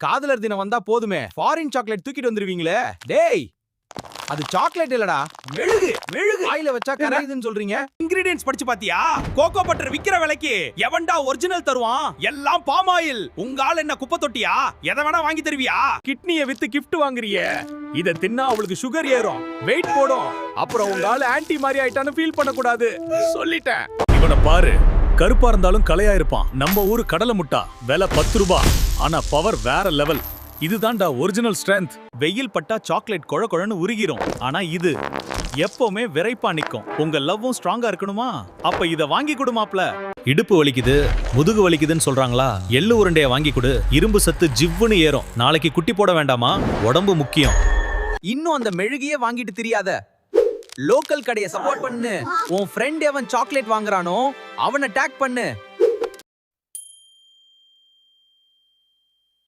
காதலர் தினம் வந்தா போதுமே ஃபாரின் சாக்லேட் தூக்கிட்டு வந்துருவீங்களே. டேய், அது சாக்லேட் இல்லடா, மெழுகு. மெழுகு வாயில வச்சா கரையுதுன்னு சொல்றீங்க. இன்கிரிடியன்ட்ஸ் படிச்சு பாத்தியா? கோகோ பட்டர் விக்கிற விலைக்கு எவன்டா ஒரிஜினல் தருவான்? எல்லாம் பாம் ஆயில். உங்க ஆள் என்ன குப்பை தொட்டியா? எதை வேணா வாங்கி தருவியா? கிட்னியை வித்து கிஃப்ட் வாங்குறிய. இத தின்னா அவளுக்கு சுகர் ஏறும், வெயிட் போடும். அப்புறம் உங்க ஆள் ஆன்டி மாதிரி ஆயிட்டான்னு ஃபீல் பண்ண கூடாது. சொல்லிட்டேன். இவனை பாரு, கருப்பா இருந்தாலும் கலையா இருப்பான். நம்ம ஊரு கடலை முட்டா, விலை 10 ரூபாய். ஆனா பவர் வேற லெவல். இதுதான்டா ஒரிஜினல் ஸ்ட்ரென்த். வெயில் பட்டா சாக்லேட் கொழ கொழன்னு உருகிரும். ஆனா இது எப்பவுமே விரைப்பா நிக்கும். உங்க லவ்வும் ஸ்ட்ராங்கா இருக்கணுமா? அப்ப இத வாங்கி கொடுமாப்ல. இடுப்பு வலிக்குது, முதுகு வலிக்குதுன்னு சொல்றாங்களா? எள்ளு உருண்டைய வாங்கி கொடு. இரும்பு சத்து ஜிவ்வுன்னு ஏறும். நாளைக்கு குட்டி போட வேண்டாமா? உடம்பு முக்கியம். இன்னும் அந்த மெழுகியே வாங்கிட்டு தெரியாத. லோக்கல் கடையை சப்போர்ட் பண்ணு. உன் ஃப்ரெண்ட் எவன் சாக்லேட் வாங்குறானோ அவனை டேக் பண்ணு.